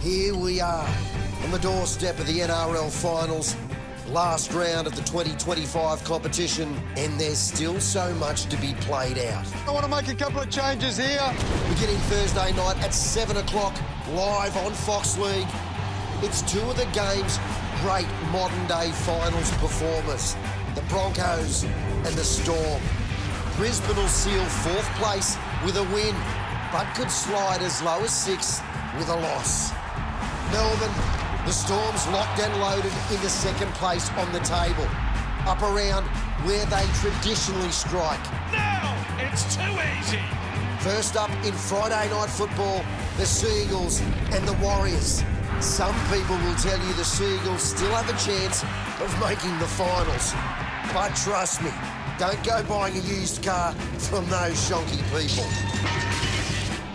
Here we are on the doorstep of the NRL finals, last round of the 2025 competition, and there's still so much to be played out. I want to make a couple of changes here. Beginning Thursday night at 7 o'clock, live on Fox League. It's two of the game's great modern-day finals performers, the Broncos and the Storm. Brisbane will seal fourth place with a win, but could slide as low as sixth with a loss. Melbourne, the Storm's locked and loaded into second place on the table, up around where they traditionally strike. Now it's too easy. First up in Friday night football, the Seagulls and the Warriors. Some people will tell you the Seagulls still have a chance of making the finals. But trust me, don't go buying a used car from those shonky people.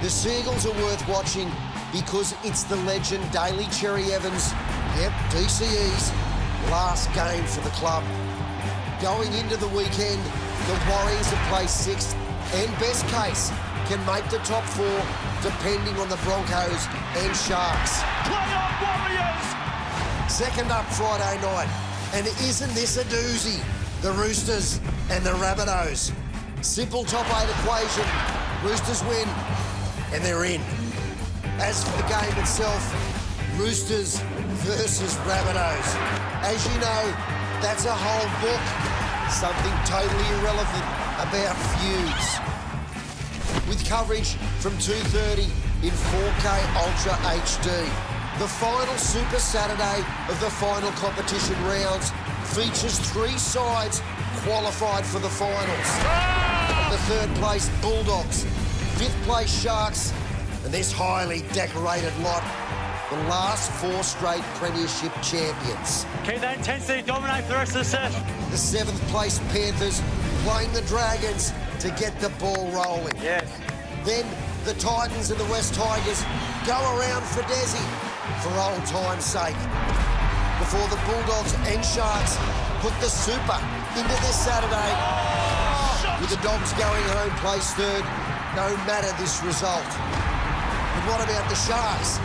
The Seagulls are worth watching because it's the legend Daly Cherry Evans, DCE's last game for the club. Going into the weekend, the Warriors have placed sixth and best case can make the top four depending on the Broncos and Sharks. Play on, Warriors! Second up Friday night, and isn't this a doozy? The Roosters and the Rabbitohs. Simple top eight equation. Roosters win, and they're in. As for the game itself, Roosters versus Rabbitohs. As you know, that's a whole book. Something totally irrelevant about feuds. With coverage from 2:30 in 4K Ultra HD. The final Super Saturday of the final competition rounds features three sides qualified for the finals. The third place Bulldogs, fifth place Sharks, and this highly decorated lot, the last four straight premiership champions. Keep that intensity, dominate for the rest of the set. The seventh place Panthers playing the Dragons to get the ball rolling. Yes. Then the Titans and the West Tigers go around for Desi for old time's sake. Before the Bulldogs and Sharks put the super into this Saturday, with the Dogs going home place third, no matter this result. But what about the Sharks?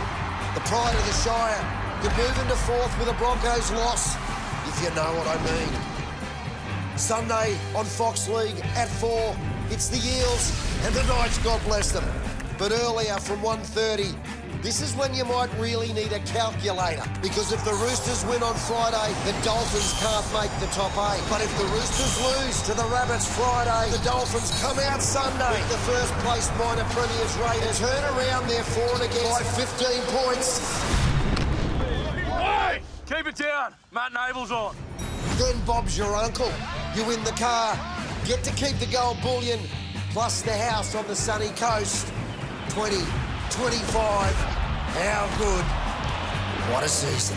The pride of the Shire could move into fourth with a Broncos loss, if you know what I mean. Sunday on Fox League at 4, it's the Eels and the Knights, God bless them. But earlier from 1:30, this is when you might really need a calculator, because if the Roosters win on Friday, the Dolphins can't make the top 8. But if the Roosters lose to the Rabbits Friday, the Dolphins come out Sunday with the first place minor premiers Raiders turn around their for and against by 15 points. Hey! Keep it down. Matt Nable's on. Then Bob's your uncle. You win the car, get to keep the gold bullion, plus the house on the sunny coast. 2025. How good. What a season.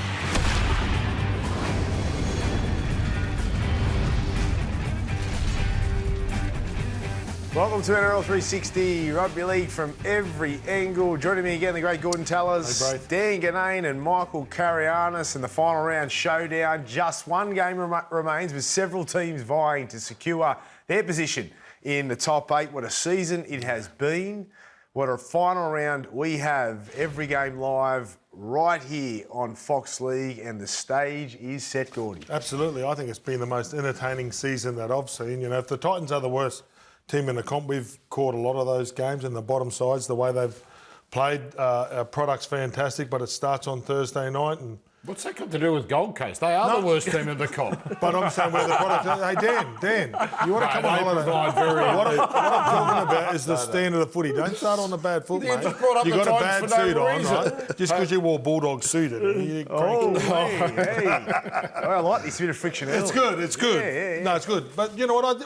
Welcome to NRL 360 Rugby League from every angle. Joining me again, the great Gorden, Tallis, Hey, Braith. Dan Ganane and Michael Carianis in the final round showdown. Just one game remains with several teams vying to secure their position in the top 8. What a season it has been. What a final round we have. Every game live right here on Fox League, and the stage is set, Gorden. Absolutely. I think it's been the most entertaining season that I've seen. You know, if the Titans are the worst team in the comp, we've caught a lot of those games, and the bottom sides, the way they've played, our product's fantastic, but it starts on Thursday night. And What's that got to do with Gold Coast? They are the worst team in the comp. But I'm saying where the product... Hey, Dan, you want to come on they holiday? provide very... What I'm talking about is the standard of footy. Don't start on the bad foot, You mate. just brought up You the got a Titans bad for no suit on, reason. right? Just because you wore Bulldog suited. Hey. I like this bit of friction. It's good. Yeah. No, it's good. But you know what?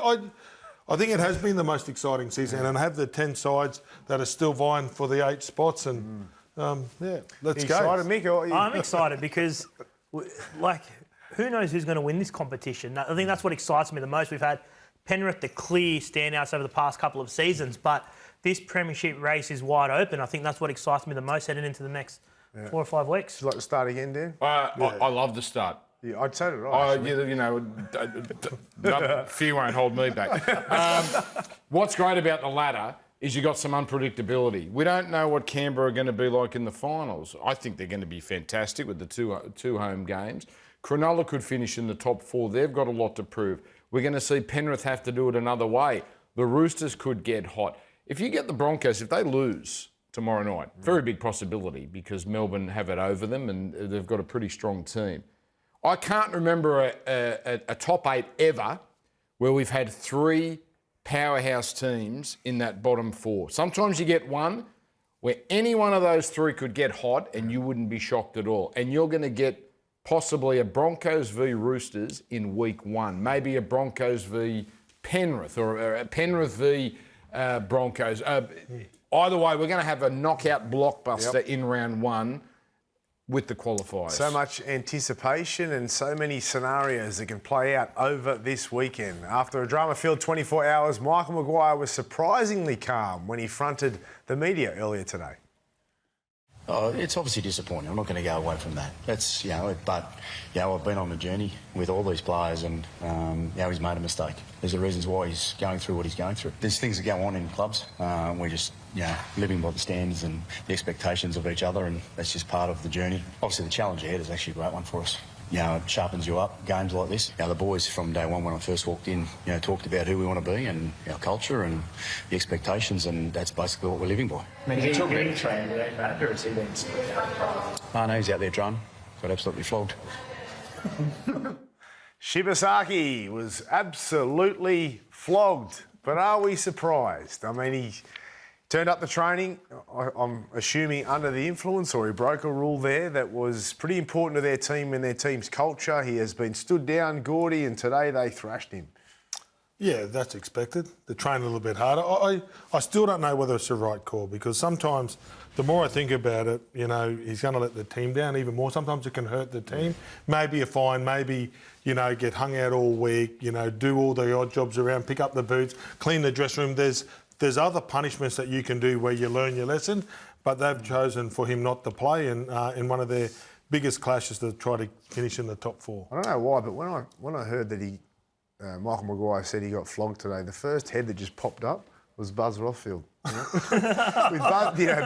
I think it has been the most exciting season, and I have the 10 sides that are still vying for the 8 spots, and let's go. Excited, Mick? I'm excited because, who knows who's going to win this competition? I think that's what excites me the most. We've had Penrith, the clear standouts over the past couple of seasons, but this premiership race is wide open. I think that's what excites me the most heading into the next 4 or 5 weeks. Would you like to start again, Dan? I love the start. Yeah, I'd say that. Fear won't hold me back. What's great about the ladder is you got some unpredictability. We don't know what Canberra are going to be like in the finals. I think they're going to be fantastic with the two home games. Cronulla could finish in the top 4. They've got a lot to prove. We're going to see Penrith have to do it another way. The Roosters could get hot. If you get the Broncos, if they lose tomorrow night, very big possibility because Melbourne have it over them and they've got a pretty strong team. I can't remember a top 8 ever where we've had 3 powerhouse teams in that bottom 4. Sometimes you get one where any one of those 3 could get hot and you wouldn't be shocked at all. And you're going to get possibly a Broncos v Roosters in week 1, maybe a Broncos v Penrith or a Penrith v Broncos. Either way, we're going to have a knockout blockbuster in round 1 with the qualifiers. So much anticipation and so many scenarios that can play out over this weekend. After a drama-filled 24 hours, Michael Maguire was surprisingly calm when he fronted the media earlier today. It's obviously disappointing. I'm not going to go away from that. That's, but I've been on the journey with all these players and, he's made a mistake. There's the reasons why he's going through what he's going through. There's things that go on in clubs. We're just, living by the standards and the expectations of each other, and that's just part of the journey. Obviously, the challenge ahead is actually a great one for us. It sharpens you up, games like this. The boys from day one when I first walked in, talked about who we want to be and our culture and the expectations, and that's basically what we're living by. I mean, he took any training with that, or has he been... No, he's out there drone. Got absolutely flogged. Shibasaki was absolutely flogged, but are we surprised? I mean, he turned up the training, I'm assuming under the influence, or he broke a rule there that was pretty important to their team and their team's culture. He has been stood down, Gorden, and today they thrashed him. Yeah, that's expected. They train a little bit harder. I still don't know whether it's the right call because sometimes the more I think about it, he's going to let the team down even more. Sometimes it can hurt the team. Maybe a fine, maybe, get hung out all week, do all the odd jobs around, pick up the boots, clean the dressing room. There's other punishments that you can do where you learn your lesson, but they've chosen for him not to play in one of their biggest clashes to try to finish in the top 4. I don't know why, but when I heard that Michael Maguire said he got flogged today, the first head that just popped up was Buzz Rothfield. With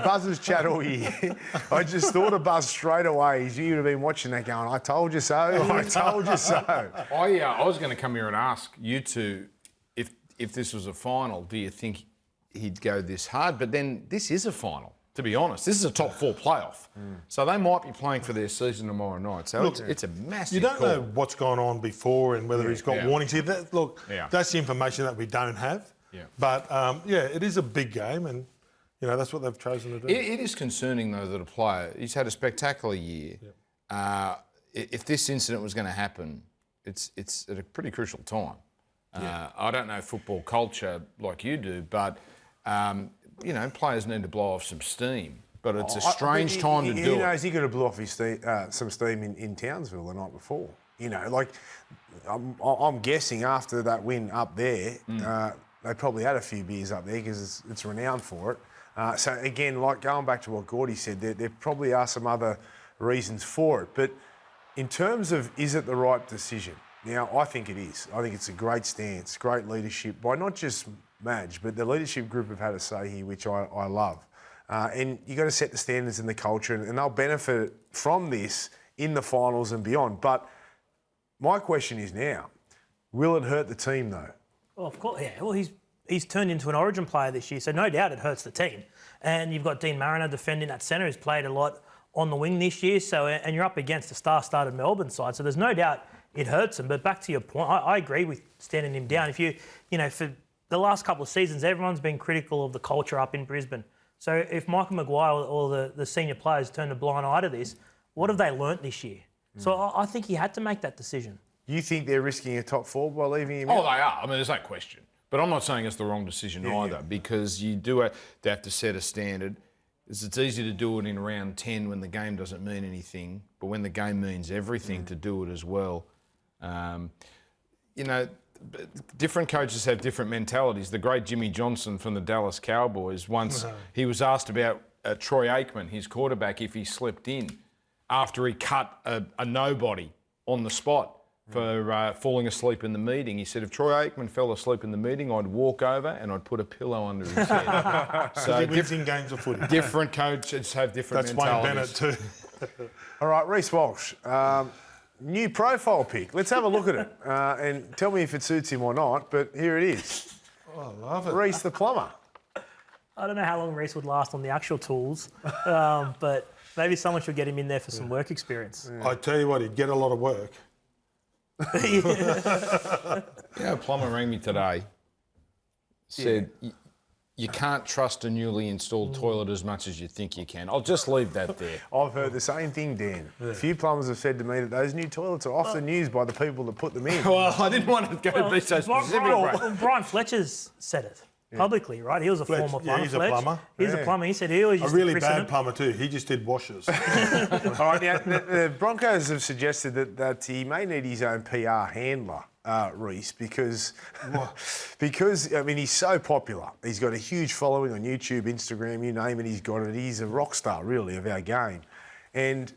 Buzz's chat all year, I just thought of Buzz straight away. He would have been watching that going, I told you so, I told you so. I was going to come here and ask you two, if this was a final, do you think he'd go this hard? But then this is a final, to be honest. This is a top 4 playoff. So they might be playing for their season tomorrow night. So it's a massive You don't call. know what's gone on before and whether he's got warnings here. That's the information that we don't have. Yeah. But, it is a big game and, that's what they've chosen to do. It is concerning, though, that a player, he's had a spectacular year. If this incident was going to happen, it's at a pretty crucial time. I don't know football culture like you do, but, players need to blow off some steam. But it's a strange time to do it. He knows he could have blew off his some steam in Townsville the night before. I'm guessing after that win up there, they probably had a few beers up there because it's renowned for it. So again, going back to what Gordy said, there probably are some other reasons for it. But in terms of is it the right decision? Now, I think it is. I think it's a great stance, great leadership by not just Madge, but the leadership group have had a say here, which I love. And you've got to set the standards and the culture, and they'll benefit from this in the finals and beyond. But my question is now, will it hurt the team, though? Well, of course, yeah. Well, he's turned into an Origin player this year, so no doubt it hurts the team. And you've got Dean Mariner defending that centre, who's played a lot on the wing this year. So, and you're up against a star-started Melbourne side, so there's no doubt it hurts him. But back to your point, I agree with standing him down. If for the last couple of seasons, everyone's been critical of the culture up in Brisbane. So if Michael Maguire or the senior players turn a blind eye to this, what have they learnt this year? So I think he had to make that decision. You think they're risking a top 4 by leaving him Oh, out? they are. I mean, there's no question. But I'm not saying it's the wrong decision either because you do have to set a standard. It's easy to do it in round 10 when the game doesn't mean anything, but when the game means everything to do it as well. Different coaches have different mentalities. The great Jimmy Johnson from the Dallas Cowboys, once he was asked about Troy Aikman, his quarterback, if he slipped in after he cut a nobody on the spot. for falling asleep in the meeting. He said if Troy Aikman fell asleep in the meeting, I'd walk over and I'd put a pillow under his head. So he wins in games of footy. Different coaches have different That's Wayne mentalities. Bennett too. All right, Reece Walsh, new profile pic. Let's have a look at it and tell me if it suits him or not, but here it is. Oh, I love it. Reece the plumber. I don't know how long Reece would last on the actual tools, but maybe someone should get him in there for some work experience. I tell you what, he'd get a lot of work. You know, a plumber rang me today, said you can't trust a newly installed toilet as much as you think you can. I'll just leave that there. I've heard the same thing, Dan. A few plumbers have said to me that those new toilets are often used by the people that put them in. Well, I didn't want to go be so specific. Brian Fletcher's said it publicly, right? He was a former plumber. he's a plumber. He's a plumber. He said he always A used really to christen bad it. plumber too. He just did washers. All right, now, the Broncos have suggested that he may need his own PR handler, Reece, because I mean, he's so popular. He's got a huge following on YouTube, Instagram, you name it, he's got it. He's a rock star, really, of our game. And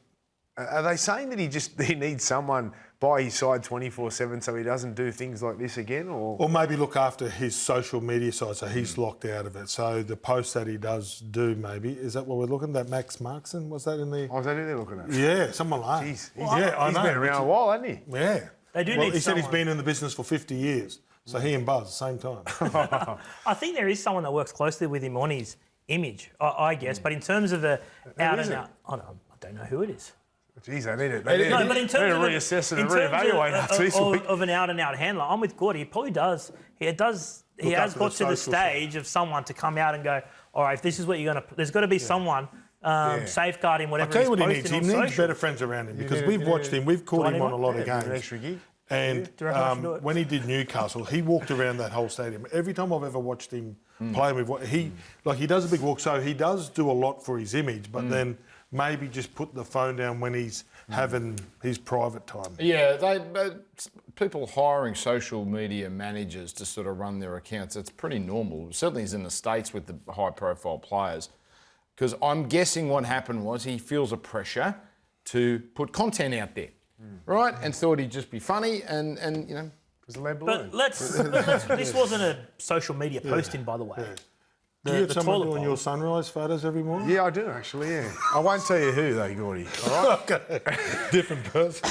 are they saying that he needs someone by his side 24/7 so he doesn't do things like this again? Or maybe look after his social media side so he's locked out of it. So the posts that he does do, maybe, is that what we're looking at? That Max Markson? Was that in the... Oh, is that who they're looking at? Yeah, someone like that. He's I know. been around a while, hasn't he? Yeah. They do Well, need he said he's someone. been in the business for 50 years. So he and Buzz, same time. I think there is someone that works closely with him on his image, I guess. But in terms of the out is and it? out, I don't know who it is. Jeez, they need it. No, but in terms of reassess it in and terms reevaluate after this week. of an out-and-out handler, I'm with Gorden. He probably does. He has after got the to the social stage of someone to come out and go, all right, if this is what you're going to... There's got to be someone safeguarding whatever I'll tell you what he he's needs. posting He on needs social. better friends around him because we've watched him. We've caught him on a lot of An games. extra gig. And Do you reckon I should do it? when he did Newcastle, he walked around that whole stadium. Every time I've ever watched him play with, he does a big walk, so he does do a lot for his image. But then maybe just put the phone down when he's having his private time. Yeah, people hiring social media managers to sort of run their accounts, it's pretty normal. Certainly is in the States with the high-profile players. Because I'm guessing what happened was he feels a pressure to put content out there, right? And thought he'd just be funny and you know... It was a lead balloon. But this wasn't a social media posting, by the way. Do you get someone toilet doing bowl. your sunrise photos every morning? Yeah, I do actually, yeah. I won't tell you who though, Gordy. All right? Okay. Different person.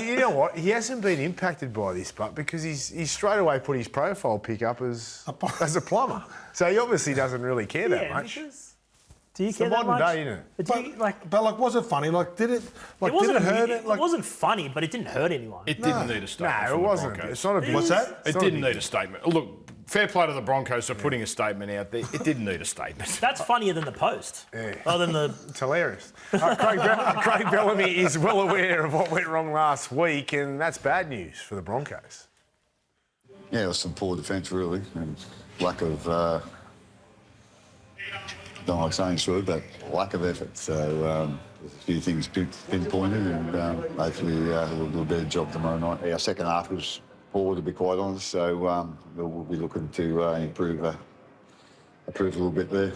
You know what? He hasn't been impacted by this, but because he's straight away put his profile pic up as a plumber. So he obviously doesn't really care that much. Because do you It's care the that modern much? day, isn't it? But do you, But was it funny? Did it hurt it? It wasn't funny, but it didn't hurt anyone. It didn't need a statement No, from it the wasn't. Broncos. It's not a big... What's that? It didn't need a statement. Look, fair play to the Broncos for putting a statement out there. It didn't need a statement. That's funnier than the post. Yeah. Other than the... It's hilarious. Craig Bellamy is well aware of what went wrong last week, and that's bad news for the Broncos. Yeah, it was some poor defence, really, and lack of, don't like saying sorry, but lack of effort. So there's a few things pinpointed, and hopefully we'll do a better job tomorrow night. Our second half was poor, to be quite honest, so we'll be looking to improve a little bit there.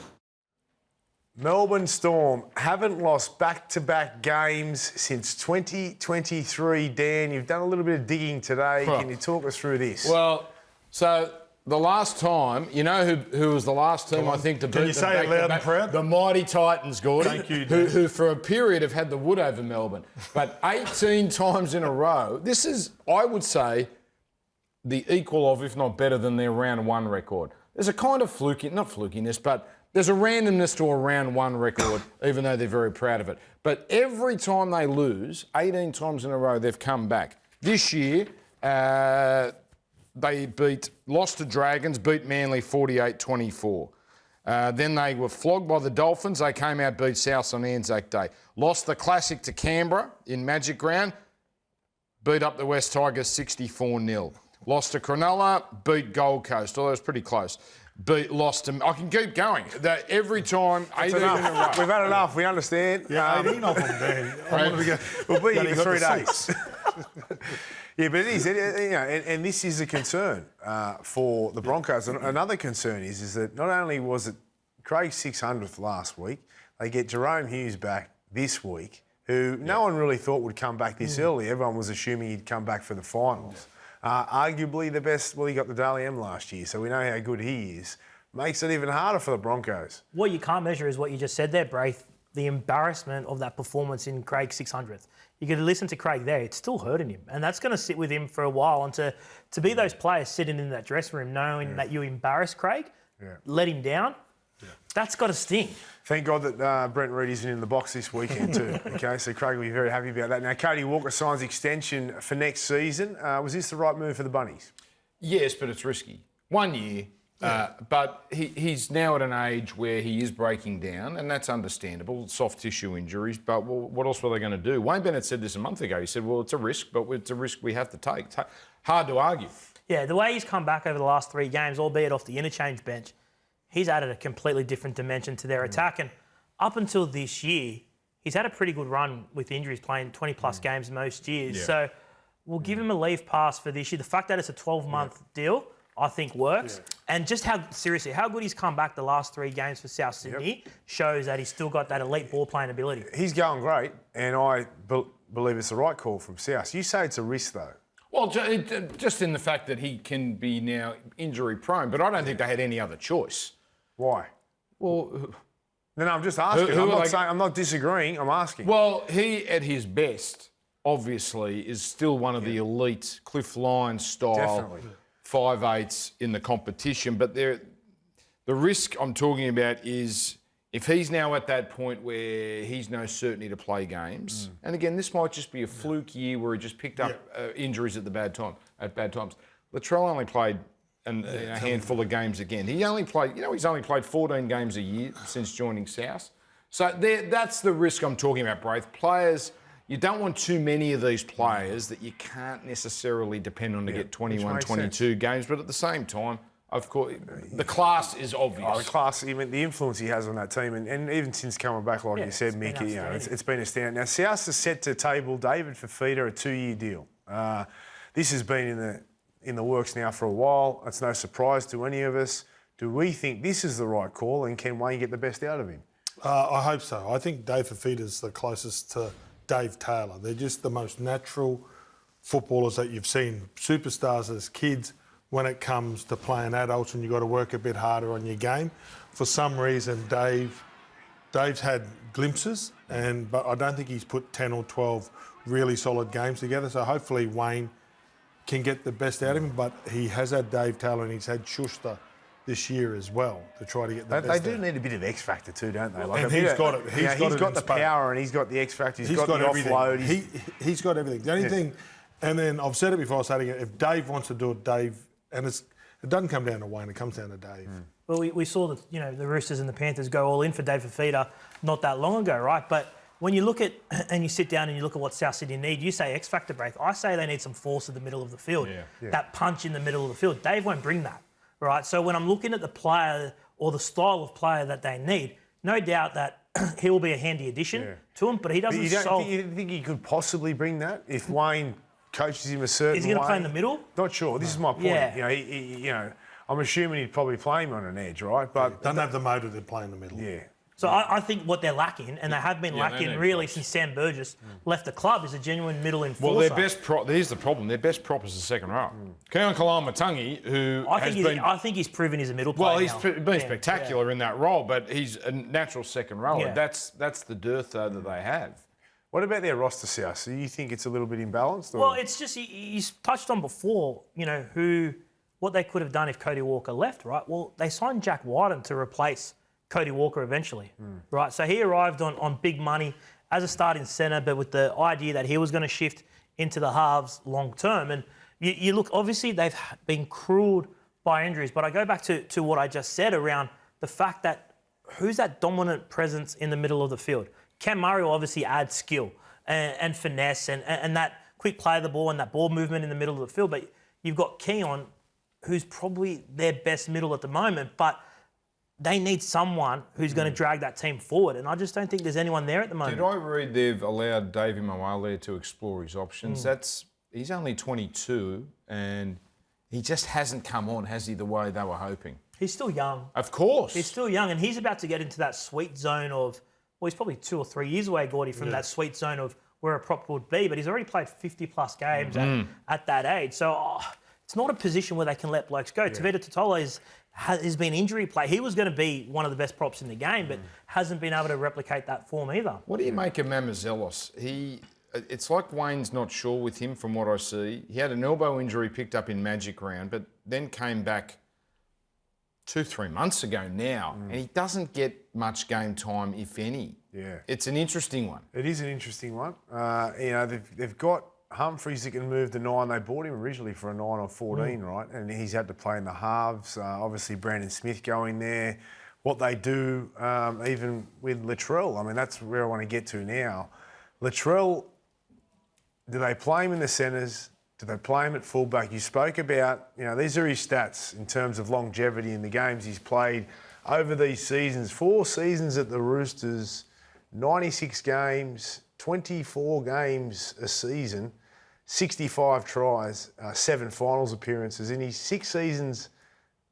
Melbourne Storm haven't lost back-to-back games since 2023. Dan, you've done a little bit of digging today. Well, Can you talk us through this? Well, so the last time, you know who was the last team, I think, to beat Can you say it loud and proud? The mighty Titans, Gordon. Thank you, Dan. who for a period have had the wood over Melbourne. But 18 times in a row, this is, I would say, the equal of, if not better than their round one record. There's a kind of not flukiness, but there's a randomness to a round one record, even though they're very proud of it. But every time they lose, 18 times in a row, they've come back. This year, they lost to Dragons, beat Manly 48-24. Then they were flogged by the Dolphins. They came out, beat South on Anzac Day. Lost the Classic to Canberra in Magic Ground, beat up the West Tigers 64-0. Lost to Cronulla, beat Gold Coast, although it was pretty close. Lost to... I can keep going. Every time, 18 in a row. We've had enough, we understand. Yeah, 18 of them, Dan. I wanted to go. We'll be Then here he for got 3 the days. Yeah, but it is, and this is a concern for the Broncos. And another concern is that not only was it Craig's 600th last week, they get Jerome Hughes back this week, who no one really thought would come back this early. Everyone was assuming he'd come back for the finals. Arguably the best, well, he got the Daly M last year, so we know how good he is. Makes it even harder for the Broncos. What you can't measure is what you just said there, Braith, the embarrassment of that performance in Craig's 600th. You could listen to Craig there, it's still hurting him. And that's going to sit with him for a while. And to be those players sitting in that dressing room knowing that you embarrassed Craig, let him down, that's got to sting. Thank God that Brent Reid isn't in the box this weekend too. Okay, so Craig will be very happy about that. Now, Cody Walker signs extension for next season. Was this the right move for the Bunnies? Yes, but it's risky. 1 year. But he's now at an age where he is breaking down, and that's understandable. Soft tissue injuries, but what else were they going to do? Wayne Bennett said this a month ago. He said, well, it's a risk, but it's a risk we have to take. Hard to argue. Yeah, the way he's come back over the last 3 games, albeit off the interchange bench, he's added a completely different dimension to their attack. And up until this year, he's had a pretty good run with injuries, playing 20-plus games most years. Yeah. So we'll give him a leave pass for this year. The fact that it's a 12-month deal, I think works. Yeah. And just how good he's come back the last 3 games for South Sydney shows that he's still got that elite ball playing ability. He's going great, and I believe it's the right call from South. You say it's a risk, though. Well, just in the fact that he can be now injury prone, but I don't think they had any other choice. Why? Well, no, I'm just asking. I'm not disagreeing. I'm asking. Well, he at his best, obviously, is still one of the elite Cliff Lyons style. Definitely. 5/8s in the competition, but the risk I'm talking about is if he's now at that point where he's no certainty to play games, and again, this might just be a fluke year where he just picked up injuries at bad times. Latrell only played a handful of games again. He's only played 14 games a year since joining South. So that's the risk I'm talking about, Braith. Players, you don't want too many of these players that you can't necessarily depend on to get 21, 22 games. But at the same time, of course, the class is obvious. Oh, the class, even the influence he has on that team. And even since coming back, like you said, Mick, it's been a standout. Now, South is set to table David Fifita a 2-year deal. This has been in the works now for a while. It's no surprise to any of us. Do we think this is the right call, and can Wayne get the best out of him? I hope so. I think Dave Fifita's the closest to Dave Taylor. They're just the most natural footballers that you've seen. Superstars as kids when it comes to playing adults, and you've got to work a bit harder on your game. For some reason, Dave's had glimpses, but I don't think he's put 10 or 12 really solid games together. So hopefully Wayne can get the best out of him, but he has had Dave Taylor and he's had Schuster this year as well to try to get the best. They do need a bit of X factor too, don't they? Like, and he's got it. He's got the power and he's got the X factor. He's got the everything. Offload. He's got everything. The only thing, and then I've said it before, I'll say it again, if Dave wants to do it, Dave, and it doesn't come down to Wayne, it comes down to Dave. Well, we saw the Roosters and the Panthers go all in for Dave Fifita not that long ago, right? But when you look at and you sit down and you look at what South Sydney need, you say X factor, Braith. I say they need some force in the middle of the field. That punch in the middle of the field. Dave won't bring that, right? So when I'm looking at the player or the style of player that they need, no doubt that he will be a handy addition to them, but he doesn't solve. You think he could possibly bring that if Wayne coaches him a certain way? Is he going to play in the middle? Not sure. This is my point. Yeah. I'm assuming he'd probably play him on an edge, right? But doesn't have the motor to play in the middle. Yeah. So I think what they're lacking, and they have been lacking really since Sam Burgess left the club, is a genuine middle enforcer. Well, their best here's the problem. Their best prop is the second row. Keon Kalamatangi, who I think he's proven he's a middle player. Well, he's been spectacular in that role, but he's a natural second rower. Yeah. That's the dearth though that they have. What about their roster, South? So you think it's a little bit imbalanced? Or? Well, it's just he's touched on before. What they could have done if Cody Walker left, right? Well, they signed Jack Wyden to replace Cody Walker eventually, right? So he arrived on big money as a starting centre, but with the idea that he was going to shift into the halves long term. And you look, obviously they've been cruelled by injuries, but I go back to what I just said around the fact that who's that dominant presence in the middle of the field? Cam Murray will obviously add skill and finesse and that quick play of the ball and that ball movement in the middle of the field, but you've got Keon, who's probably their best middle at the moment, but they need someone who's going to drag that team forward, and I just don't think there's anyone there at the moment. Did I read they've allowed Davey Moale to explore his options? He's only 22, and he just hasn't come on, has he, the way they were hoping? He's still young. Of course. He's still young, and he's about to get into that sweet zone of well, he's probably 2 or 3 years away, Gordy, from that sweet zone of where a prop would be, but he's already played 50-plus games at that age. So it's not a position where they can let blokes go. Tevita Totola has been injury play. He was going to be one of the best props in the game, but hasn't been able to replicate that form either. What do you make of Mamazelos? It's like Wayne's not sure with him from what I see. He had an elbow injury picked up in Magic Round, but then came back 2-3 months ago now, and he doesn't get much game time, if any. Yeah. It's an interesting one. It is an interesting one. They've got Humphries that can move the 9. They bought him originally for a 9 or 14, right? And he's had to play in the halves. Obviously, Brandon Smith going there. What they do, even with Latrell, I mean, that's where I want to get to now. Latrell, do they play him in the centres? Do they play him at fullback? You spoke about, these are his stats in terms of longevity in the games he's played over these seasons. 4 seasons at the Roosters, 96 games, 24 games a season, 65 tries, 7 finals appearances. In his 6 seasons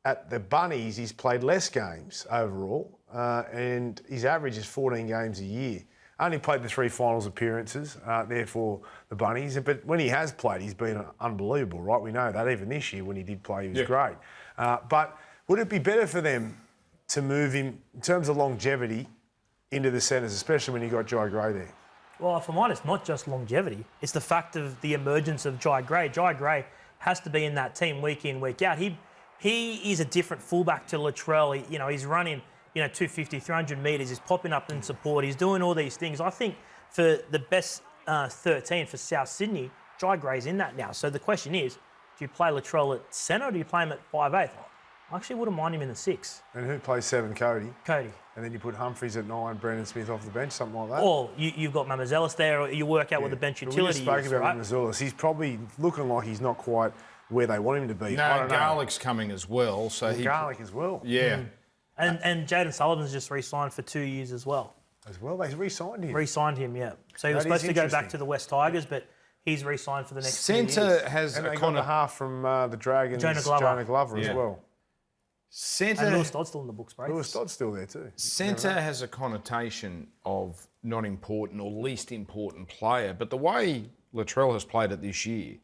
at the Bunnies, he's played less games overall, and his average is 14 games a year. Only played the 3 finals appearances, therefore the Bunnies. But when he has played, he's been unbelievable, right? We know that. Even this year when he did play, he was great. But would it be better for them to move him, in terms of longevity, into the centres, especially when you got Jai Gray there? Well, if I'm honest, not just longevity. It's the fact of the emergence of Jai Gray. Jai Gray has to be in that team week in, week out. He is a different fullback to Latrell. He's running 250, 300 metres. He's popping up in support. He's doing all these things. I think for the best 13 for South Sydney, Jai Gray's in that now. So the question is, do you play Latrell at centre or do you play him at 5'8"? I actually wouldn't mind him in the 6. And who plays 7? Cody. Cody. And then you put Humphries at 9, Brandon Smith off the bench, something like that. Or you've got Mamazelos there, or you work out what the bench utility is, We just spoke about right? Mamazelos. He's probably looking like he's not quite where they want him to be. No, Garlick's coming as well. So Garlick as well. Yeah. And Jaden Sullivan's just re-signed for 2 years as well. As well? They re-signed him? Re-signed him, yeah. So he was supposed to go back to the West Tigers, but he's re-signed for the next 2 years. Centre has And a they got the half from the Dragons, Jonah Glover as well. And Lewis Dodd's still in the books, Braith. Lewis Dodd's still there too. Centre has a connotation of not important or least important player, but the way Latrell has played it this year,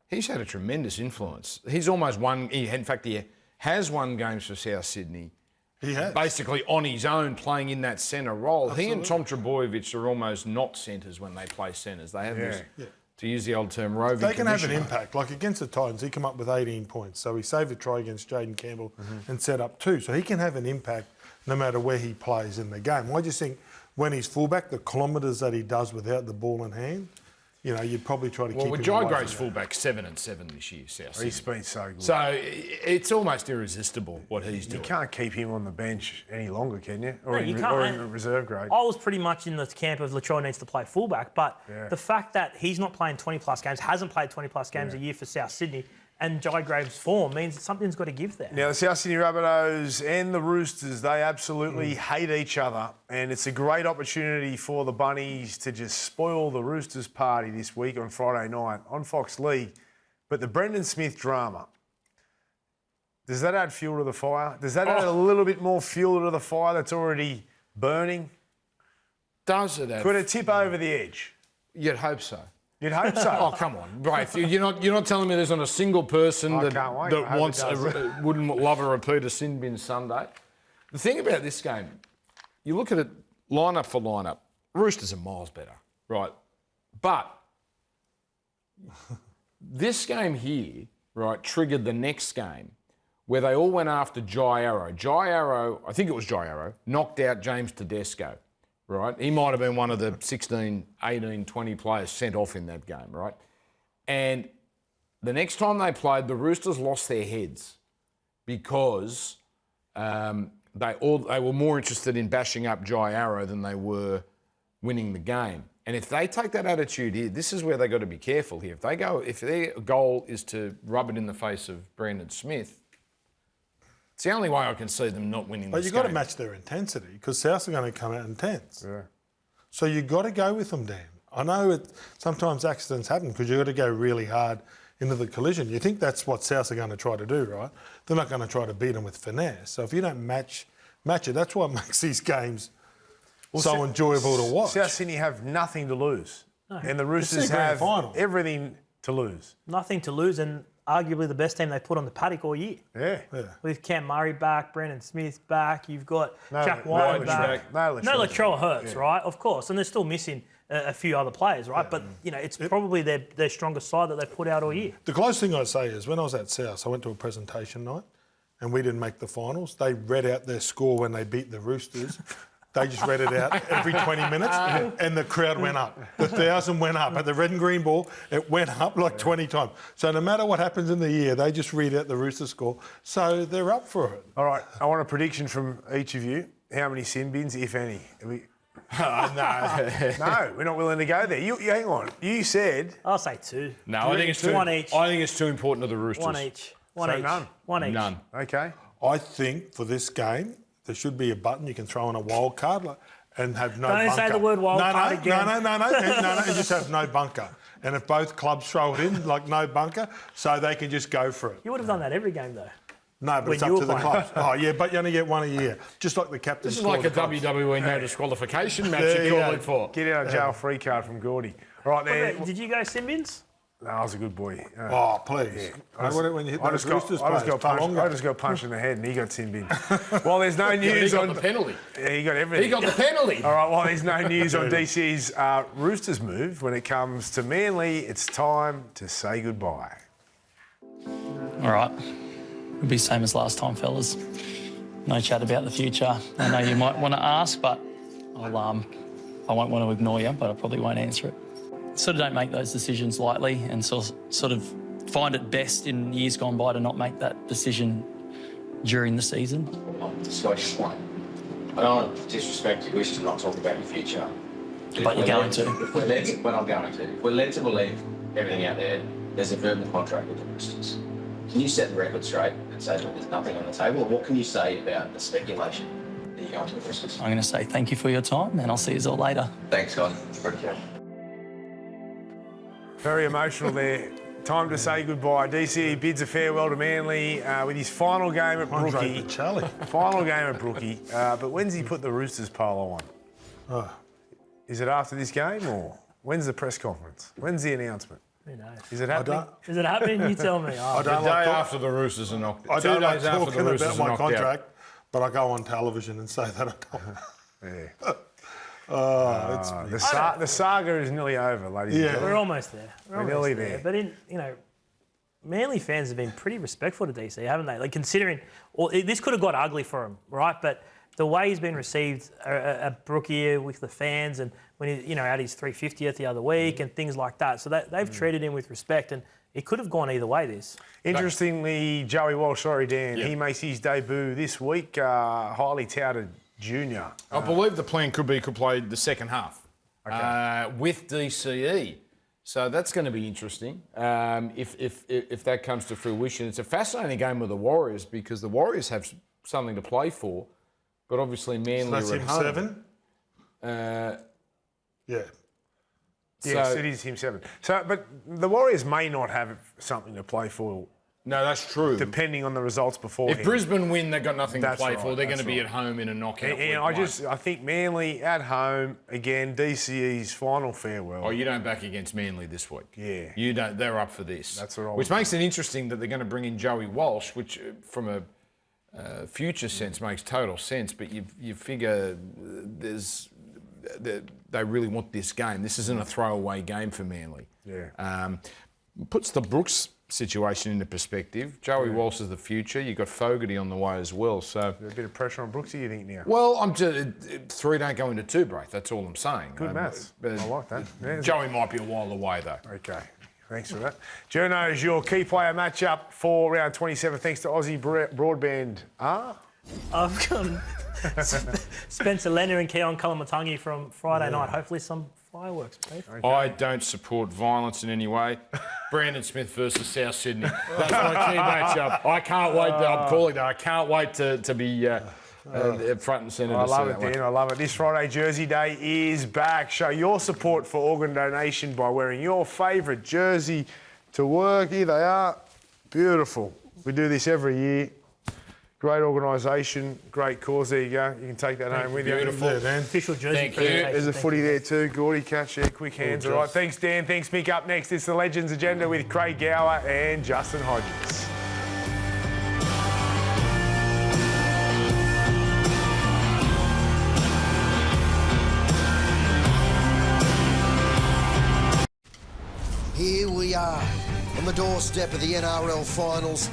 he's had a tremendous influence. He's almost won, in fact, he has won games for South Sydney. He has. Basically on his own, playing in that centre role. Absolutely. He and Tom Trebojevic are almost not centres when they play centres. They have this, to use the old term, roving They can have an conditioner. impact. Like against the Titans, he came up with 18 points. So he saved a try against Jaden Campbell and set up 2. So he can have an impact no matter where he plays in the game. I just think when he's fullback, the kilometres that he does without the ball in hand, you'd probably try to keep him Well, away Jai from Gray's that. fullback 7-7 this year, South Sydney. He's been so good. So it's almost irresistible what he's You doing. can't keep him on the bench any longer, can you? No, you can't. Or in reserve grade. I was pretty much in the camp of Latrell needs to play fullback, but the fact that he's not playing 20-plus games, hasn't played 20-plus games a year for South Sydney, and Jai Graves' form means that something's got to give there. Now, the South Sydney Rabbitohs and the Roosters, they absolutely hate each other, and it's a great opportunity for the Bunnies to just spoil the Roosters party this week on Friday night on Fox League. But the Brendan Smith drama, does that add fuel to the fire? Does that add a little bit more fuel to the fire that's already burning? Does it? Could it tip over the edge? You'd hope so. You'd hope so. Oh, come on, Braith. You're not telling me there's not a single person I that can't wait. I hope it wouldn't love a repeat of Sin Bin Sunday. The thing about this game, you look at it line-up for line-up, Roosters are miles better, right? But this game here, right, triggered the next game where they all went after Jai Arrow. Jai Arrow, I think it was Jai Arrow, knocked out James Tedesco. Right? He might have been one of the 16, 18, 20 players sent off in that game, right? And the next time they played, the Roosters lost their heads because they were more interested in bashing up Jai Arrow than they were winning the game. And if they take that attitude here, this is where they got to be careful here. If their goal is to rub it in the face of Brandon Smith, it's the only way I can see them not winning this game. But you've got to match their intensity because South are going to come out intense. Yeah. So you've got to go with them, Dan. I know sometimes accidents happen because you've got to go really hard into the collision. You think that's what South are going to try to do, right? They're not going to try to beat them with finesse. So if you don't match it, that's what makes these games so enjoyable to watch. South Sydney have nothing to lose. And the Roosters their grand have final. everything to lose. Nothing to lose, and arguably the best team they put on the paddock all year. Yeah. With Cam Murray back, Brendan Smith back, you've got Jack White back. No Latrell hurts, right? Of course, and they're still missing a few other players, right? But, it's probably their strongest side that they've put out all year. The close thing I'd say is when I was at South, I went to a presentation night and we didn't make the finals. They read out their score when they beat the Roosters. They just read it out every 20 minutes and the crowd went up. The 1,000 went up. At the red and green ball, it went up like 20 times. So no matter what happens in the year, they just read out the Rooster score. So they're up for it. All right, I want a prediction from each of you. How many sin bins, if any? No. No, we're not willing to go there. You hang on. You said... I'll say 2. No, I think it's too. One each. I think it's too important to the Roosters. One each. One So each. none? One each. None. Okay. I think for this game, there should be a button you can throw in a wild card and have no Don't bunker. say the word wild card again. No, and just have no bunker. And if both clubs throw it in, like no bunker, so they can just go for it. You would have done that every game, though. No, but When it's up you to were the playing. clubs. Oh, yeah, but you only get one a year. Just like the captain. This is like a WWE no disqualification match There you're you calling go. for. Get out of jail free card from Gordy. All right, there. Did you go sin bins? No, I was a good boy. Oh, please. When you hit I those just got Roosters punched in the head and he got sin bin. Well, there's no He news got on... the penalty. Yeah, he got everything. He got the penalty. All right, well, there's no news on DC's Roosters move. When it comes to Manly, it's time to say goodbye. All right. It'll be same as last time, fellas. No chat about the future. I know you might want to ask, but I won't want to ignore you, but I probably won't answer it. Sort of don't make those decisions lightly and sort of find it best in years gone by to not make that decision during the season. Scottish one. I don't want to disrespect your wish to not talk about your future. But you're going to. If we're led to, but I'm going to. If we're led to believe everything out there, there's a verbal contract with the Roosters. Can you set the record straight and say that there's nothing on the table? Or what can you say about the speculation that you're going to the Roosters? I'm going to say thank you for your time and I'll see you all later. Thanks, God. Appreciate it. Very emotional there. Time to say goodbye. DC bids a farewell to Manly with his final game at Brookie. Final game at Brookie. But when's he put the Roosters polo on? Is it after this game or when's the press conference? When's the announcement? Who knows? Is it happening? Is it happening? You tell me. Oh, The day after the Roosters are knocked out. I 2 don't like days after the talking Roosters about are my knocked out. contract, but I go on television and say that I don't. Yeah. The saga is nearly over, ladies and we're gentlemen. almost there. We're nearly there. But Manly fans have been pretty respectful to DC, haven't they? Like considering, this could have got ugly for him, right? But the way he's been received at Brookie with the fans, and when he, had his 350th the other week and things like that, so they've treated him with respect, and it could have gone either way. This. Interestingly, Joey Walsh, Dan, he makes his debut this week. Highly touted junior. I believe the plan could play the second half with DCE. So that's going to be interesting if that comes to fruition. It's a fascinating game with the Warriors because the Warriors have something to play for, but obviously Manly That's are at him home. 7? Yeah. Yes, So- it is him 7. So, but the Warriors may not have something to play for, No, that's true. depending on the results beforehand. If Brisbane win, they've got nothing That's to play right, for. They're going that's to be right. at home in a knockout. And I think Manly at home again. DCE's final farewell. Oh, you don't back against Manly this week. Yeah. You don't. They're up for this. That's what I Which was makes it interesting that they're going to bring in Joey Walsh, which from a future sense makes total sense. But you figure they really want this game. This isn't a throwaway game for Manly. Yeah. Puts the Brooks situation into perspective. Joey Walsh is the future. You've got Fogarty on the way as well. So A bit of pressure on Brooksy, you think now? well, I'm just 3 don't go into 2, Braith. That's all I'm saying. Good maths. I like that. Yeah, Joey might be a while away though. Okay. Thanks for that. Journo's your key player matchup for round 27. Thanks to Aussie Broadband. I've gone Spencer Leonard and Keon Kalamatangi from Friday night. Hopefully some fireworks, Braith. Okay. I don't support violence in any way. Brandon Smith versus South Sydney. That's my key matchup. I can't wait. I'm calling that. I can't wait to be front and centre. I love see it, that Dan. one. I love it. This Friday, Jersey Day is back. Show your support for organ donation by wearing your favourite jersey to work. Here they are. Beautiful. We do this every year. Great organisation, great cause. There you go. You can take that home with you. Beautiful, Dan. Official jersey Thank you. presentation. There's a Thank footy you. there too. Gordy catch there, quick hands. All right, thanks Dan, thanks Mick. Up next, it's the Legends Agenda with Craig Gower and Justin Hodges. Here we are on the doorstep of the NRL finals,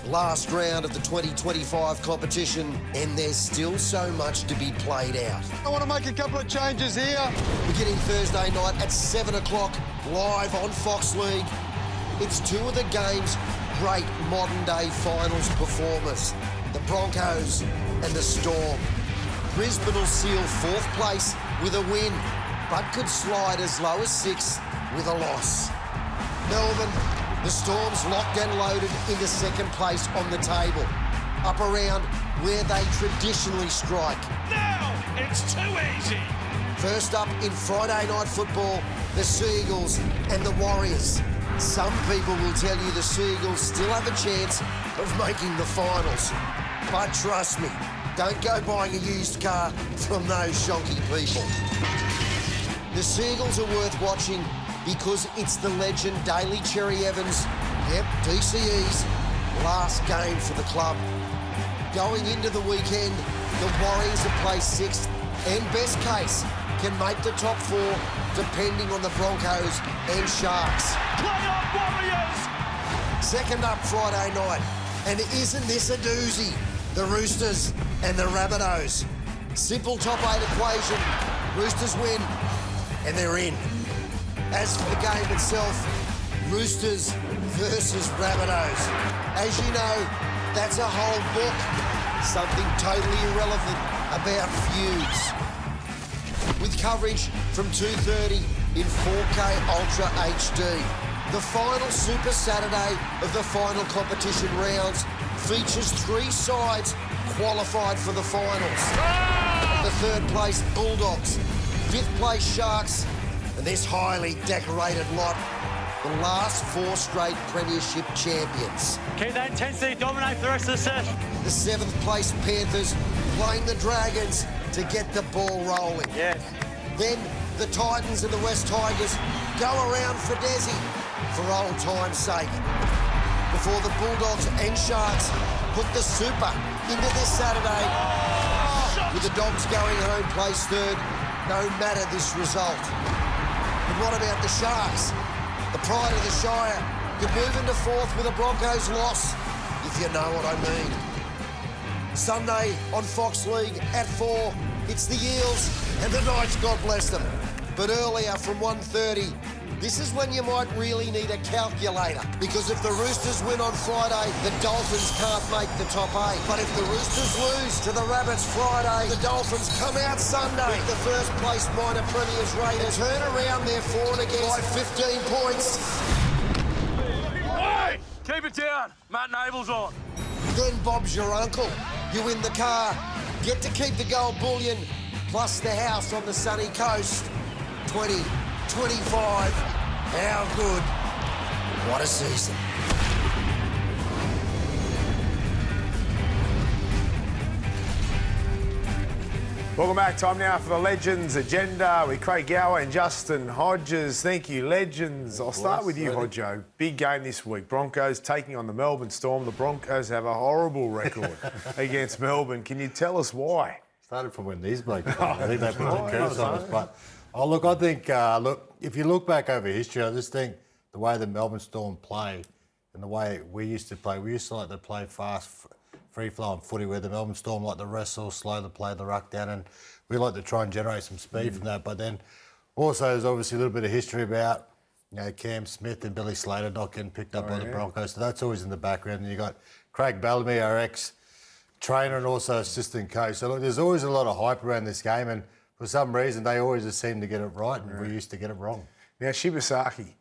last round of the 2025 competition, and there's still so much to be played out. I want to make a couple of changes here. Beginning Thursday night at 7 o'clock, live on Fox League. It's two of the game's great modern-day finals performers, the Broncos and the Storm. Brisbane will seal fourth place with a win, but could slide as low as sixth with a loss. Melbourne, the Storm's locked and loaded into second place on the table, up around where they traditionally strike. Now it's too easy. First up in Friday night football, the Seagulls and the Warriors. Some people will tell you the Seagulls still have a chance of making the finals. But trust me, don't go buying a used car from those shonky people. The Seagulls are worth watching because it's the legend Daly Cherry Evans, DCE's last game for the club. Going into the weekend, the Warriors have placed sixth and best case can make the top four depending on the Broncos and Sharks. Play on, Warriors! Second up Friday night, and isn't this a doozy? The Roosters and the Rabbitohs. Simple top 8 equation. Roosters win, and they're in. As for the game itself, Roosters versus Rabbitohs. As you know, that's a whole book. Something totally irrelevant about feuds. With coverage from 2:30 in 4K Ultra HD. The final Super Saturday of the final competition rounds features 3 sides qualified for the finals. The third place Bulldogs, 5th place Sharks, and this highly decorated lot, the last 4 straight premiership champions. Keep that intensity, dominate for the rest of the set. The 7th place Panthers playing the Dragons to get the ball rolling. Yes. Then the Titans and the West Tigers go around for Desi for old time's sake. Before the Bulldogs and Sharks put the super into this Saturday. With the Dogs going home place third, no matter this result. But what about the Sharks? The pride of the Shire could move into fourth with a Broncos loss, if you know what I mean. Sunday on Fox League at 4, it's the Eels and the Knights, God bless them. But earlier from 1:30, this is when you might really need a calculator. Because if the Roosters win on Friday, the Dolphins can't make the top 8. But if the Roosters lose to the Rabbits Friday, the Dolphins come out Sunday. With the first place minor premiers Raiders turn around their for and against by 15 points. Hey! Keep it down. Matt Nable's on. Then Bob's your uncle. You win the car, get to keep the gold bullion, plus the house on the sunny coast. 2025. How good. What a season. Welcome back. Time now for the Legends Agenda with Craig Gower and Justin Hodges. Thank you, Legends. I'll start with you, Hodjo. Big game this week. Broncos taking on the Melbourne Storm. The Broncos have a horrible record against Melbourne. Can you tell us why? Started from when these blokes played. I think they put the curse on us. But, I think, if you look back over history, I just think the way the Melbourne Storm play and the way we used to play, we used to like to play fast, free-flowing footy where the Melbourne Storm like to wrestle, slow the play, the ruck down, and we like to try and generate some speed from that. But then also there's obviously a little bit of history about Cam Smith and Billy Slater not getting picked up by the Broncos. So that's always in the background. And you got Craig Bellamy, our ex-trainer and also assistant coach. So look, there's always a lot of hype around this game, and for some reason they always just seem to get it right, and we used to get it wrong. Now, Shibasaki,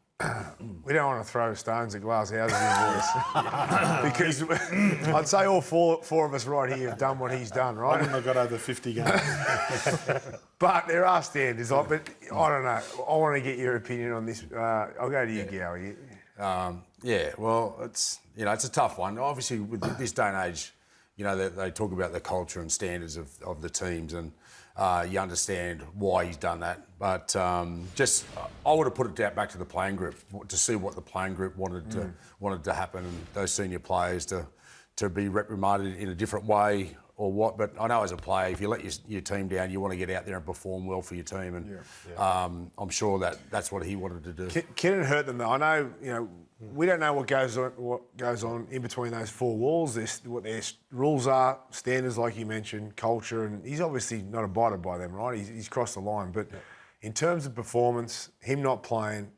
we don't want to throw stones at glass houses in this because I'd say all four of us right here have done what he's done, right? I wouldn't have got over 50 games. But there are standards. But I don't know. I want to get your opinion on this. I'll go to you, Gowie. Yeah, well, it's a tough one. Obviously, with this day and age, you know, they talk about the culture and standards of the teams, and you understand why he's done that. But I would have put it back to the playing group to see what the playing group wanted to happen, and those senior players to be reprimanded in a different way or what. But I know as a player, if you let your team down, you want to get out there and perform well for your team, and I'm sure that's what he wanted to do. Can it hurt them though? I know, you know, we don't know what goes on in between those four walls. What their rules are, standards, like you mentioned, culture, and he's obviously not abided by them, right? He's crossed the line. But in terms of performance, him not playing,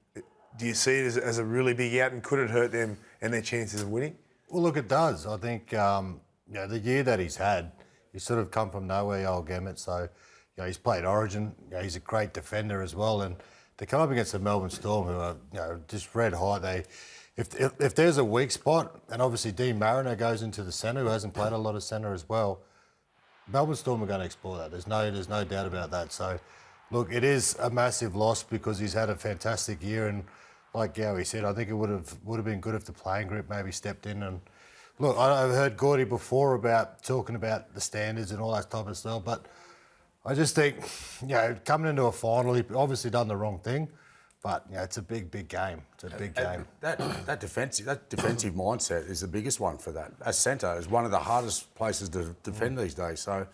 do you see it as a really big out, and could it hurt them and their chances of winning? Well, look, it does. I think the year that he's had, he's sort of come from nowhere, old Gehamat. So, he's played Origin. He's a great defender as well, and they come up against the Melbourne Storm, who are just red hot. If there's a weak spot, and obviously Dean Mariner goes into the centre, who hasn't played a lot of centre as well, Melbourne Storm are going to explore that. There's no doubt about that. So, look, it is a massive loss because he's had a fantastic year, and like Gowie said, I think it would have been good if the playing group maybe stepped in. And look, I've heard Gordy before about talking about the standards and all that type of stuff, but I just think, coming into a final, he obviously done the wrong thing, but it's a big game. It's a big game. That defensive mindset is the biggest one for that. As centre is one of the hardest places to defend these days. So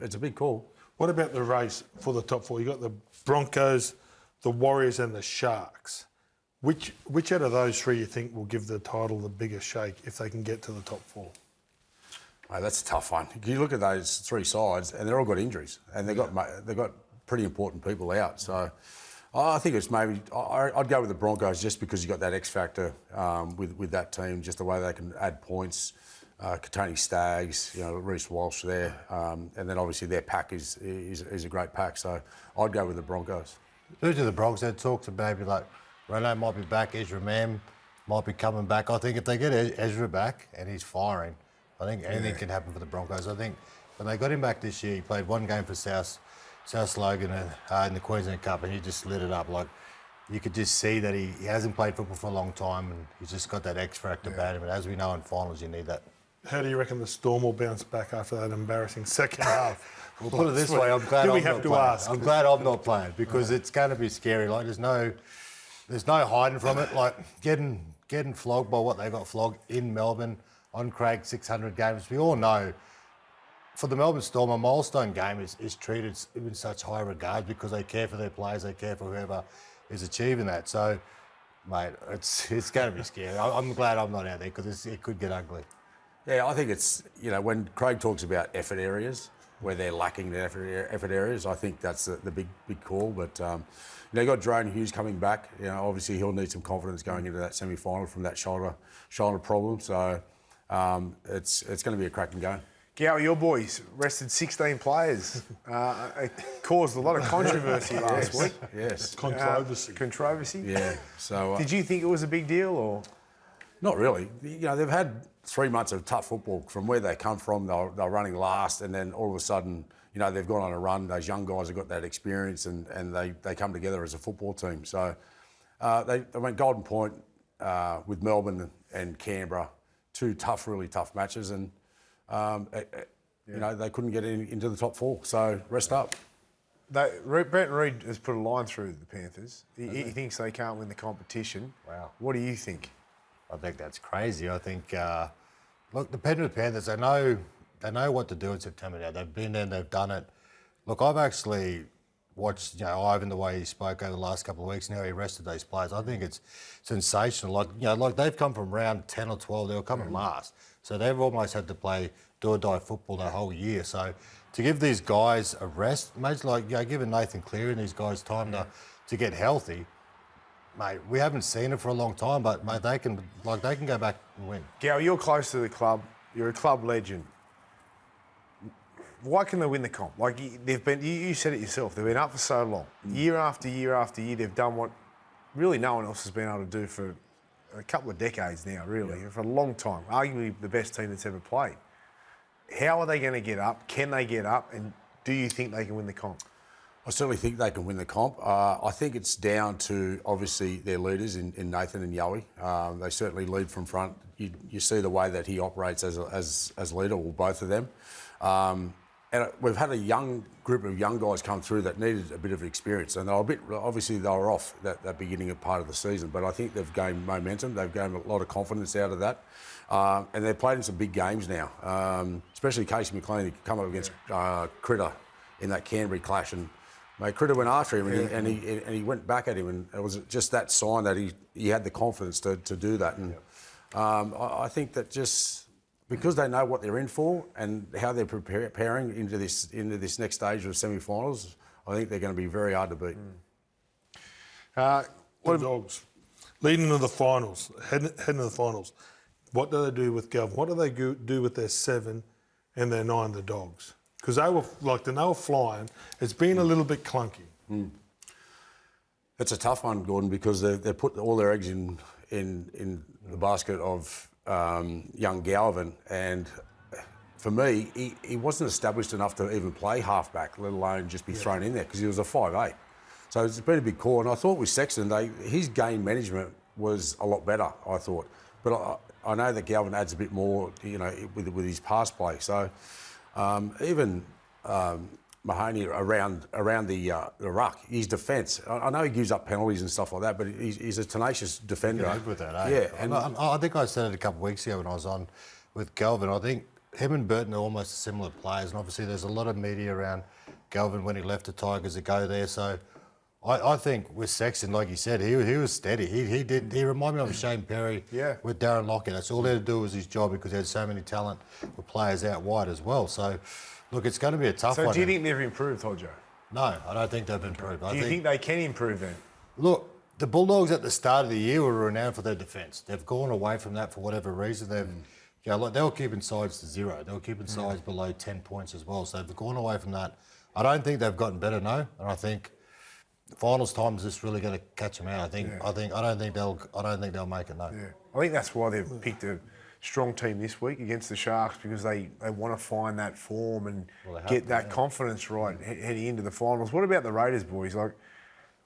it's a big call. What about the race for the top four? You got the Broncos, the Warriors, and the Sharks. Which out of those three you think will give the title the biggest shake if they can get to the top four? Mate, that's a tough one. You look at those three sides, and they're all got injuries, and they've got pretty important people out. So I think it's maybe I'd go with the Broncos just because you got that X factor with that team, just the way they can add points. Katoni Staggs, Reece Walsh there, and then obviously their pack is a great pack. So I'd go with the Broncos. Due to the Broncos, they talked to maybe like Reno might be back, Ezra Mam might be coming back. I think if they get Ezra back and he's firing, I think anything can happen for the Broncos. I think when they got him back this year, he played one game for South Logan in the Queensland Cup, and he just lit it up. Like, you could just see that he hasn't played football for a long time, and he's just got that X factor about him. And as we know in finals, you need that. How do you reckon the Storm will bounce back after that embarrassing second half? We'll put it this way: I'm glad I'm glad I'm not playing because it's going to be scary. Like, there's no hiding from it. Like, getting flogged by what they got flogged in Melbourne on Craig, 600 games. We all know for the Melbourne Storm, a milestone game is treated in such high regard because they care for their players, they care for whoever is achieving that. So, mate, it's going to be scary. I'm glad I'm not out there because it could get ugly. Yeah, I think it's, when Craig talks about effort areas, where they're lacking the effort areas, I think that's the big call. But, you got Drone Hughes coming back. Obviously he'll need some confidence going into that semi-final from that shoulder problem. So it's going to be a cracking game. Gowie, your boys rested 16 players. It caused a lot of controversy last week. Yes. Controversy? Yeah. So did you think it was a big deal or? Not really. They've had 3 months of tough football from where they come from. They're running last, and then all of a sudden, they've gone on a run. Those young guys have got that experience, and they come together as a football team. So they went Golden Point with Melbourne and Canberra, 2 really tough matches, and they couldn't get into the top 4. So rest up. Brent Reid has put a line through the Panthers. He thinks they can't win the competition. Wow. What do you think? I think that's crazy. I think, look, the Penrith Panthers, they know what to do in September now. They've been there, they've done it. Look, I've actually watched, Ivan, the way he spoke over the last couple of weeks and how he rested those players. I think it's sensational. Like they've come from round 10 or 12, they were coming last. So they've almost had to play do-or-die football the whole year. So to give these guys a rest, mate, giving Nathan Cleary and these guys time to get healthy, mate, we haven't seen it for a long time, but mate, they can go back and win. Gowie, you're close to the club. You're a club legend. Why can they win the comp? Like they've been, you said it yourself. They've been up for so long, year after year after year. They've done what really no one else has been able to do for a couple of decades now. Really, for a long time. Arguably the best team that's ever played. How are they going to get up? Can they get up? And do you think they can win the comp? I certainly think they can win the comp. I think it's down to, obviously, their leaders in Nathan and Yowie. They certainly lead from front. You see the way that he operates as leader, or both of them. And we've had a young group of young guys come through that needed a bit of experience, and they were off that beginning of part of the season. But I think they've gained momentum. They've gained a lot of confidence out of that, and they've played in some big games now. Especially Casey McLean, who come up against Critter in that Canterbury clash, and mate, Critter went after him, and he went back at him, and it was just that sign that he had the confidence to do that. And I think that just because they know what they're in for and how they're preparing into this next stage of semi-finals, I think they're going to be very hard to beat. The Dogs leading into the finals, heading to the finals. What do they do with Galvin? What do they do with their 7 and their 9, the Dogs? Because they were flying. It's been a little bit clunky. It's a tough one, Gordon, because they put all their eggs in the basket of young Galvin, and for me, he wasn't established enough to even play halfback, let alone just be thrown in there, because he was a 5'8". So it's been a big call, and I thought with Sexton, his game management was a lot better, I thought. But I know that Galvin adds a bit more, with his pass play. So even Mahoney around the ruck, his defence. I know he gives up penalties and stuff like that, but he's a tenacious defender. Good with that, eh? Yeah, and I think I said it a couple of weeks ago when I was on with Galvin. I think him and Burton are almost similar players, and obviously there's a lot of media around Galvin when he left the Tigers to go there. So I think with Sexton, like you said, he was steady. He reminded me of Shane Perry with Darren Lockett. That's all he had to do was his job, because he had so many talent with players out wide as well. So look, it's going to be a tough one. So do you think they've improved, Hodjo? No, I don't think they've improved. Do you think they can improve then? Look, the Bulldogs at the start of the year were renowned for their defence. They've gone away from that for whatever reason. They were keeping sides to 0. They were keeping sides below 10 points as well. So they've gone away from that. I don't think they've gotten better, no. And I think finals time is just really going to catch them out. I don't think they'll make it, no. Yeah. I think that's why they've picked a strong team this week against the Sharks, because they want to find that form and get that confidence right heading into the finals. What about the Raiders, boys? Like,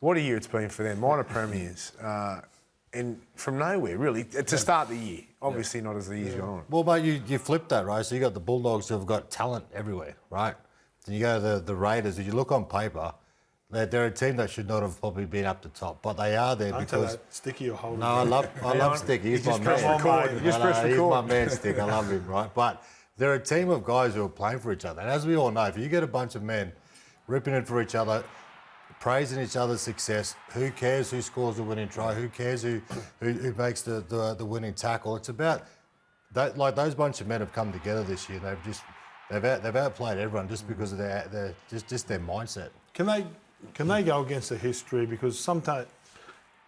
what a year it's been for them. Minor premiers. And from nowhere, really, to start the year. Obviously not as the year's gone on. Well, mate, you flip that, right? So you got the Bulldogs who have got talent everywhere, right? Then you go to the Raiders. If you look on paper, they're a team that should not have probably been up the top, but they are there because Sticky or Holden. No, I love Sticky. He's my man. He's my man, Stick. I love him, right? But they're a team of guys who are playing for each other, and as we all know, if you get a bunch of men ripping it for each other, praising each other's success, who cares who scores the winning try? Who cares who makes the winning tackle? It's about that. Like, those bunch of men have come together this year. They've outplayed everyone just because of their mindset. Can they go against the history? Because sometimes,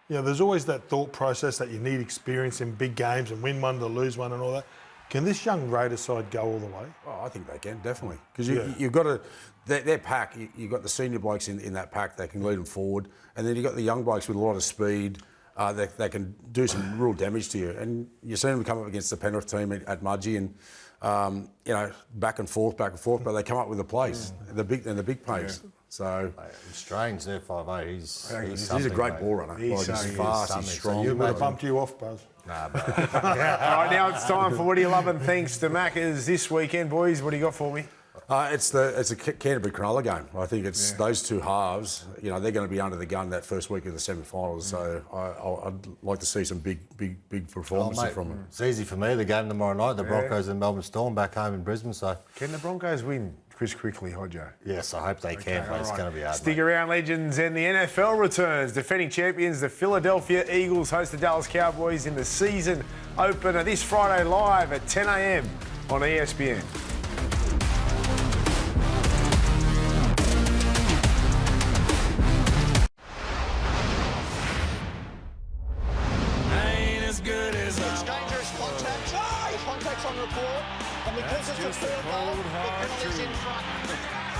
there's always that thought process that you need experience in big games and win one to lose one and all that. Can this young Raiders side go all the way? Oh, I think they can, definitely. Because you've got their pack, you've got the senior blokes in that pack that can lead them forward, and then you've got the young blokes with a lot of speed that can do some real damage to you. And you've seen them come up against the Penrith team at Mudgee and, back and forth, but they come up with the plays, the big plays. Yeah. So Strange there, 5'8". He's a great ball runner. He's fast, he's strong. He would have bumped you off, Buzz. Nah, bro. All right, now it's time for What Do You Love and Thanks to Macca's this weekend, boys. What do you got for me? It's a Canterbury Cronulla game. I think it's those two halves. They're going to be under the gun that first week of the semi-finals. So I'd like to see some big performances from them. It's easy for me. The game tomorrow night, the Broncos and Melbourne Storm back home in Brisbane. So can the Broncos win, Chris Quickly, Hodjo? Yes, I hope they can, but it's going to be hard. Stick around, legends, and the NFL returns. Defending champions, the Philadelphia Eagles host the Dallas Cowboys in the season opener this Friday live at 10 a.m. on ESPN.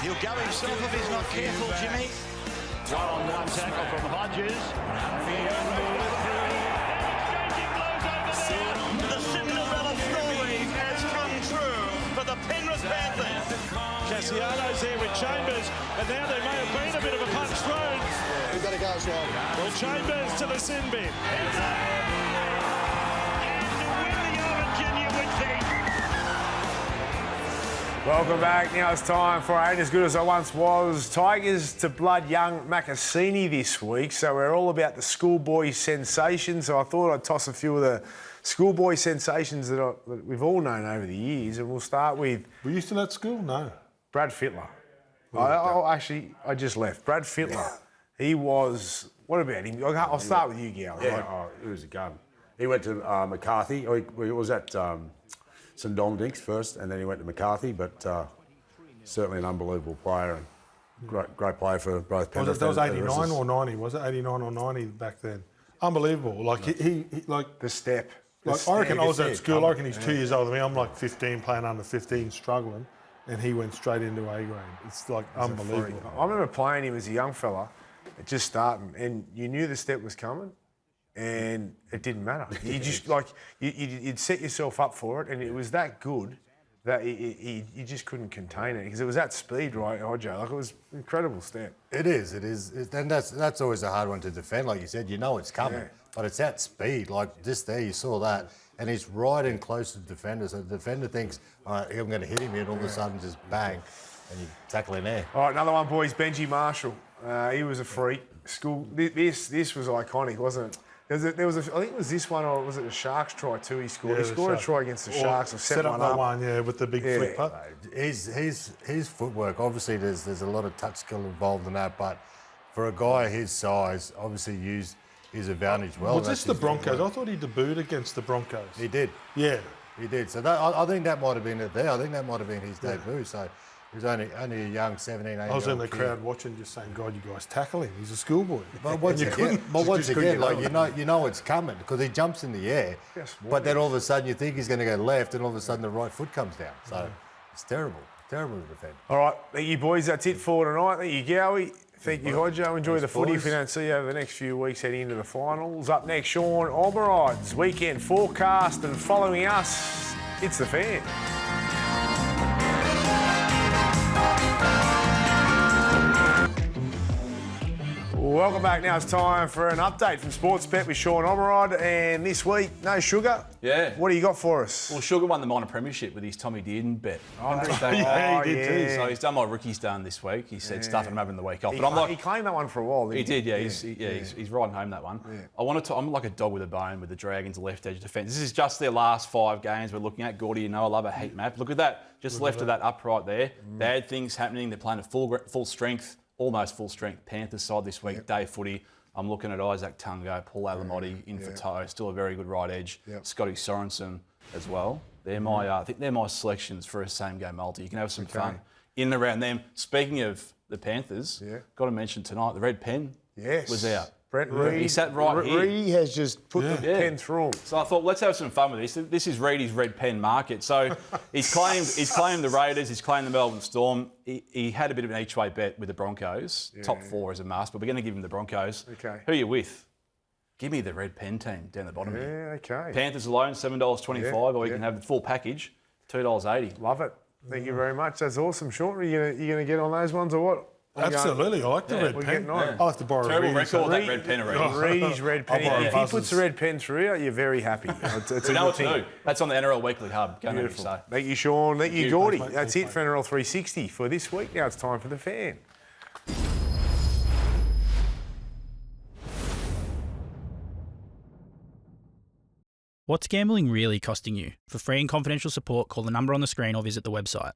He'll go himself if he's not careful, Jimmy. One-on-one tackle from Hodges. The Cinderella story has come true for the Penrith Panthers. Cassiano's there with Chambers, and now there may have been a bit of a punch thrown. We've got to go, Swallow. Well, Chambers to the sin bin. And win the origin, you would think. Welcome back. Now it's time for Ain't As Good As I Once Was. Tigers to blood young Macassini this week. So we're all about the schoolboy sensations. So I thought I'd toss a few of the schoolboy sensations that we've all known over the years. And we'll start with... Were you still at school? No. Brad Fittler. I just left. Brad Fittler. He was... What about him? I'll start with you, Gal. Yeah, he was a gun. He went to McCarthy. He was at St Dominic's first, and then he went to McCarthy, but certainly an unbelievable player and great player for both Penrith. That was 89 or 90, was it? 89 or 90 back then. Unbelievable. Like, he like... The step. Like, I reckon I was at school. I reckon he's 2 years older than me. I'm like 15, playing under 15, struggling, and he went straight into A grade. It's like unbelievable. I remember playing him as a young fella, just starting, and you knew the step was coming, and it didn't matter. You just like you'd set yourself up for it, and it was that good that you just couldn't contain it because it was that speed, right, Hodjo? Like, it was an incredible step. It is. And that's always a hard one to defend. Like you said, you know it's coming, but it's that speed. Like just there, you saw that, and he's right in close to the defender. So the defender thinks, all right, I'm going to hit him, and all of a sudden just bang, and you tackle in there. All right, another one, boys. Benji Marshall. He was a freak. This was iconic, wasn't it? I think it was this one, or was it the Sharks try too? He scored. He scored a try against the Sharks, or set one up. With the big flipper. His footwork. Obviously, there's a lot of touch skill involved in that, but for a guy his size, obviously used his advantage well. Was this the Broncos? I thought he debuted against the Broncos. He did. Yeah, he did. So I think that might have been it there. I think that might have been his debut. So. He was only a young 17, 18. I was in the crowd watching, just saying, "God, you guys tackle him. He's a schoolboy." But once again, like you know it's coming because he jumps in the air, but then all of a sudden you think he's going to go left, and all of a sudden the right foot comes down. So it's terrible to defend. All right, thank you, boys. That's it for tonight. Thank you, Gowie. Thank you, Hodjo. Enjoy the footy if we don't see you over the next few weeks heading into the finals. Up next, Sean Almeride's weekend forecast, and following us, it's the Fan. Welcome back. Now it's time for an update from Sportsbet with Sean Almeride. And this week, no Sugar. Yeah. What do you got for us? Well, Sugar won the minor premiership with his Tommy Dearden bet. Oh, he did too. So he's done my rookie's done this week. He said stuff and I'm having the week off. He claimed that one for a while, didn't he? He did, He's riding home that one. Yeah. I'm like a dog with a bone with the Dragons left edge defence. This is just their last 5 games we're looking at. Gordy, you know I love a heat map. Look at that. Just left of that upright there. Bad things happening. They're playing at full strength. Almost full strength Panthers side this week, day footy. I'm looking at Isaac Tungo, Paul Alamotti in for toe, still a very good right edge. Scotty Sorensen as well. They're my, I think they're my selections for a same game multi. You can have some fun in and around them. Speaking of the Panthers, got to mention tonight the red pen was out. Brent Reed. He sat right here. Reed has just put the pen through him. So I thought, let's have some fun with this. This is Reedy's red pen market. So he's claimed the Raiders, he's claimed the Melbourne Storm. He had a bit of an each-way bet with the Broncos. Top 4 is a must, but we're going to give him the Broncos. Okay. Who are you with? Give me the red pen team down the bottom here. Okay. Panthers alone, $7.25, or you can have the full package, $2.80. Love it. Thank you very much. That's awesome. Sean, are you going to get on those ones or what? Absolutely, I like the red pen. I'll have to borrow Terrible Reedy's. record, that red pen already. Reedy's red pen. If he puts the red pen through, you're very happy. It's we know what to do. That's on the NRL Weekly Hub. Go Beautiful. so. Thank you, Sean. Thank you, Gordy. That's it for NRL 360 for this week. Now it's time for the Fan. What's gambling really costing you? For free and confidential support, call the number on the screen or visit the website.